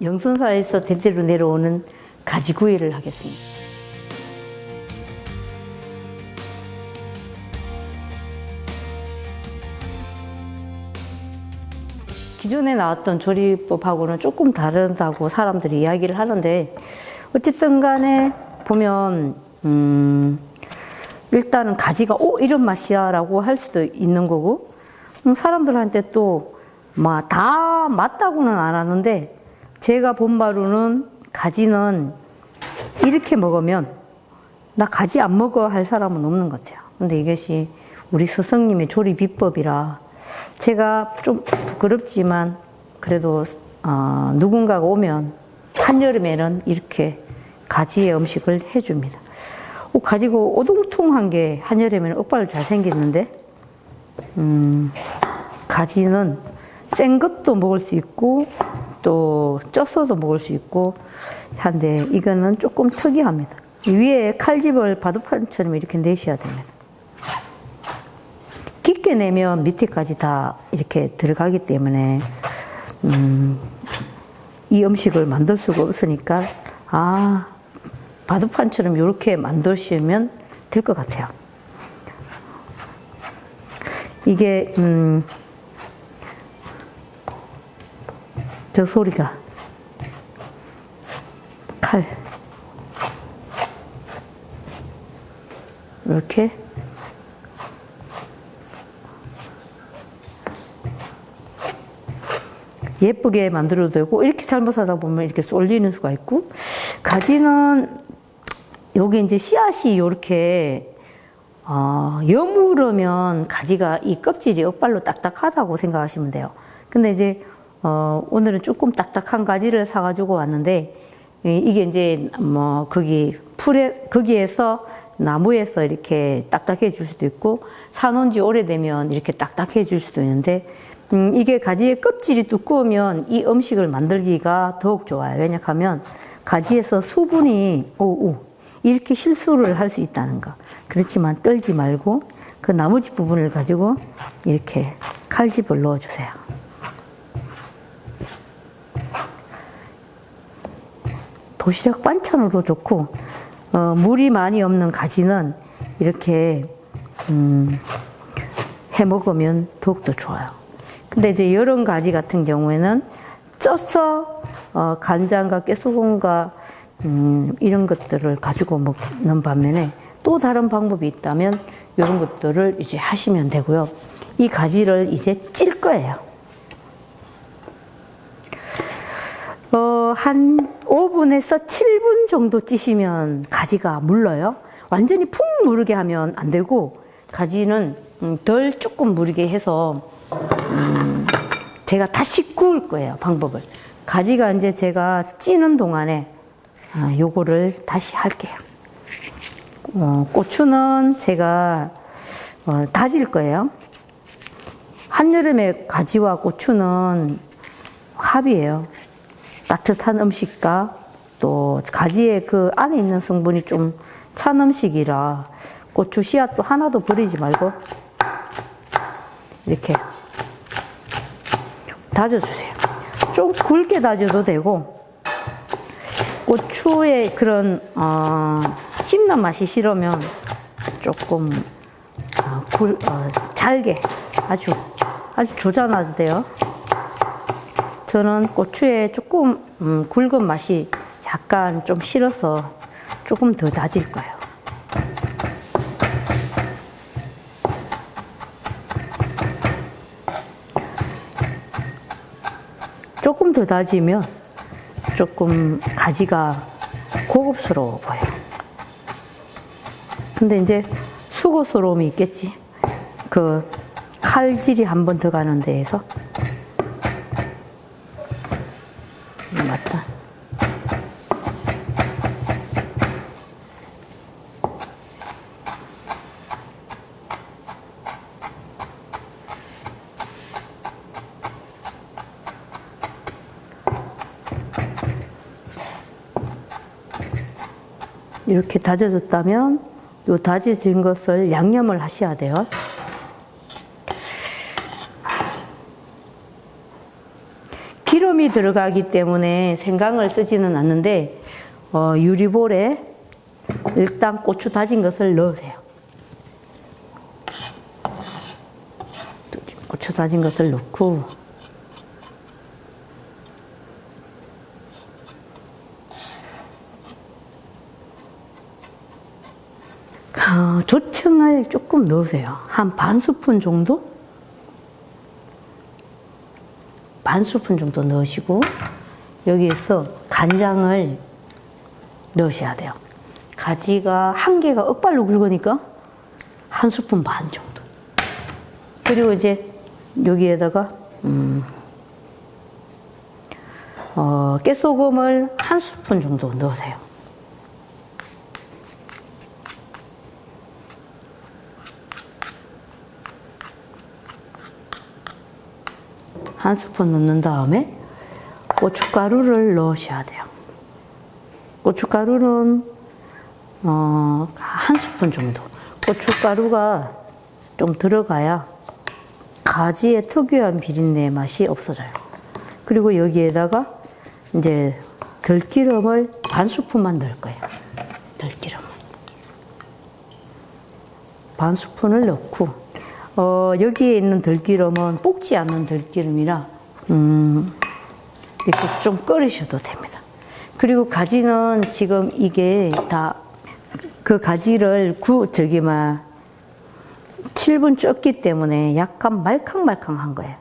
영순사에서 대대로 내려오는 가지구이를 하겠습니다. 기존에 나왔던 조리법하고는 조금 다르다고 사람들이 이야기를 하는데, 어쨌든 간에 보면 일단은 가지가 이런 맛이야 라고 할 수도 있는 거고, 사람들한테 또 다 맞다고는 안 하는데, 제가 본 바로는 가지는 이렇게 먹으면 나 가지 안 먹어 할 사람은 없는 것 같아요. 근데 이것이 우리 스승님의 조리 비법이라 제가 좀 부끄럽지만 그래도 누군가가 오면 한여름에는 이렇게 가지의 음식을 해줍니다. 가지가 오동통한 게 한여름에는 억발로 잘 생겼는데, 가지는 센 것도 먹을 수 있고 또 쪄서도 먹을 수 있고 한데, 이거는 조금 특이합니다. 위에 칼집을 바둑판처럼 이렇게 내셔야 됩니다. 깊게 내면 밑에까지 다 이렇게 들어가기 때문에 이 음식을 만들 수가 없으니까 바둑판처럼 이렇게 만드시면 될 것 같아요. 이게 저 소리가 칼 이렇게 예쁘게 만들어도 되고, 이렇게 잘못하다 보면 이렇게 쏠리는 수가 있고, 가지는 여기 이제 씨앗이 이렇게 여물으면 가지가 이 껍질이 억발로 딱딱하다고 생각하시면 돼요. 근데 이제 오늘은 조금 딱딱한 가지를 사가지고 왔는데, 이게 이제 거기에서 나무에서 이렇게 딱딱해질 수도 있고, 사놓은 지 오래되면 이렇게 딱딱해질 수도 있는데, 이게 가지의 껍질이 두꺼우면 이 음식을 만들기가 더욱 좋아요. 왜냐하면 가지에서 수분이 이렇게 실수를 할 수 있다는 거. 그렇지만 떨지 말고 그 나머지 부분을 가지고 이렇게 칼집을 넣어주세요. 도시락 반찬으로 좋고, 물이 많이 없는 가지는 이렇게 해 먹으면 더욱더 좋아요. 근데 이제 여름 가지 같은 경우에는 쪄서 간장과 깨소금과 이런 것들을 가지고 먹는 반면에, 또 다른 방법이 있다면 이런 것들을 이제 하시면 되고요. 이 가지를 이제 찔 거예요. 한 5분에서 7분 정도 찌시면 가지가 물러요. 완전히 푹 무르게 하면 안 되고, 가지는 덜 조금 무르게 해서 제가 다시 구울 거예요, 방법을. 가지가 이제 제가 찌는 동안에 요거를 다시 할게요. 고추는 제가 다질 거예요. 한여름에 가지와 고추는 합이에요. 따뜻한 음식과 또 가지의 그 안에 있는 성분이 좀 찬 음식이라 고추 씨앗도 하나도 버리지 말고 이렇게 다져주세요. 좀 굵게 다져도 되고, 고추의 그런 씹는 맛이 싫으면 조금 잘게 아주 조져놔도 돼요. 저는 고추에 조금 굵은 맛이 약간 좀 싫어서 조금 더 다질 거예요. 조금 더 다지면 조금 가지가 고급스러워 보여요. 근데 이제 수고스러움이 있겠지. 그 칼질이 한 번 더 가는 데에서. 맞다. 이렇게 다져졌다면 이 다져진 것을 양념을 하셔야 돼요. 기름이 들어가기 때문에 생강을 쓰지는 않는데 유리볼에 일단 고추 다진 것을 넣으세요. 고추 다진 것을 넣고 조청을 조금 넣으세요. 한 반 스푼 정도? 반 스푼 정도 넣으시고 여기에서 간장을 넣으셔야 돼요. 가지가 한 개가 억발로 굵으니까 한 스푼 반 정도. 그리고 이제 여기에다가 깨소금을 한 스푼 정도 넣으세요. 한 스푼 넣는 다음에 고춧가루를 넣으셔야 돼요. 고춧가루는 한 스푼 정도. 고춧가루가 좀 들어가야 가지의 특유한 비린내 맛이 없어져요. 그리고 여기에다가 이제 들기름을 반 스푼만 넣을 거예요. 들기름 반 스푼을 넣고 여기에 있는 들기름은 볶지 않는 들기름이라 이렇게 좀 끓이셔도 됩니다. 그리고 가지는 지금 이게 다 그 가지를 7분 쪘기 때문에 약간 말캉말캉한 거예요.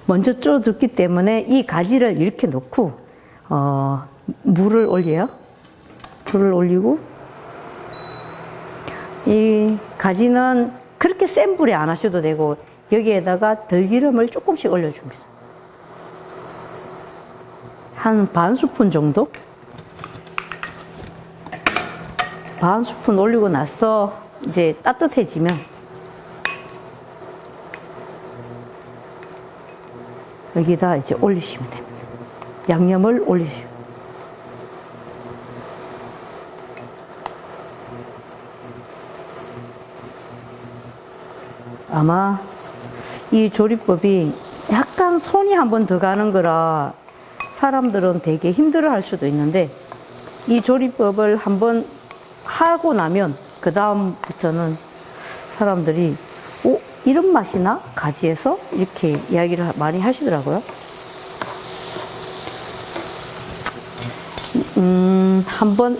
먼저 쪄뒀기 때문에 이 가지를 이렇게 넣고 물을 올려요. 불을 올리고 이 가지는 그렇게 센 불에 안 하셔도 되고 여기에다가 들기름을 조금씩 올려줍니다. 한 반 스푼 정도? 반 스푼 올리고 나서 이제 따뜻해지면 여기다 이제 올리시면 됩니다. 양념을 올리시면. 아마 이 조리법이 약간 손이 한 번 더 가는 거라 사람들은 되게 힘들어 할 수도 있는데 이 조리법을 한번 하고 나면 그 다음부터는 사람들이 이런 맛이 나? 가지에서? 이렇게 이야기를 많이 하시더라고요. 한번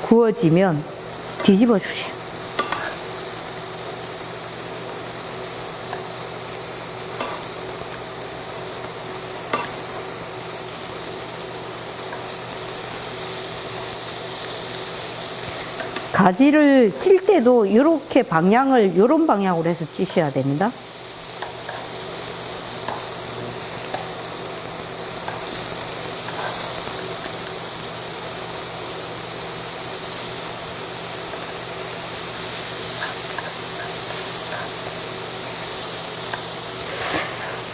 구워지면 뒤집어 주세요. 가지를 찔 때도 이렇게 방향을 이런 방향으로 해서 찌셔야 됩니다.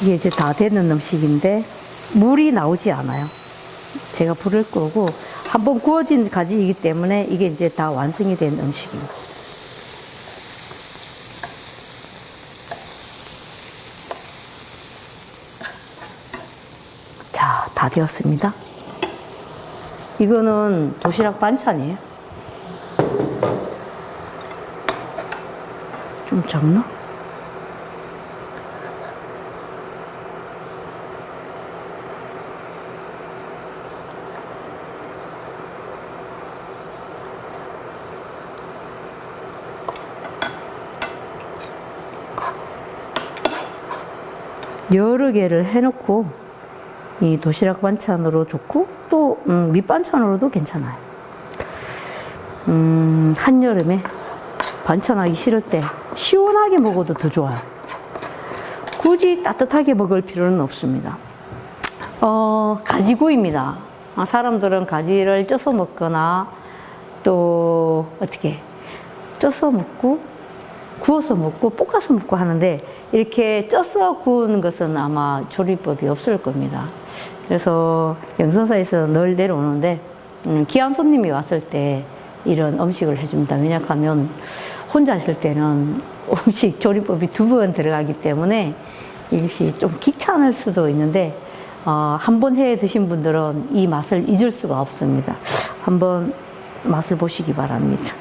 이게 이제 다 되는 음식인데 물이 나오지 않아요. 제가 불을 끄고 한번 구워진 가지이기 때문에 이게 이제 다 완성이 된 음식입니다. 자, 다 되었습니다. 이거는 도시락 반찬이에요. 좀 적나? 여러 개를 해놓고 이 도시락 반찬으로 좋고 또 밑반찬으로도 괜찮아요. 한여름에 반찬하기 싫을 때 시원하게 먹어도 더 좋아요. 굳이 따뜻하게 먹을 필요는 없습니다. 가지구이입니다. 사람들은 가지를 쪄서 먹거나 또 어떻게 쪄서 먹고 구워서 먹고 볶아서 먹고 하는데 이렇게 쪄서 구우는 것은 아마 조리법이 없을 겁니다. 그래서 영선사에서 늘 내려오는데 귀한 손님이 왔을 때 이런 음식을 해줍니다. 왜냐하면 혼자 있을 때는 음식 조리법이 2번 들어가기 때문에 이것이 좀 귀찮을 수도 있는데 한번 해 드신 분들은 이 맛을 잊을 수가 없습니다. 한번 맛을 보시기 바랍니다.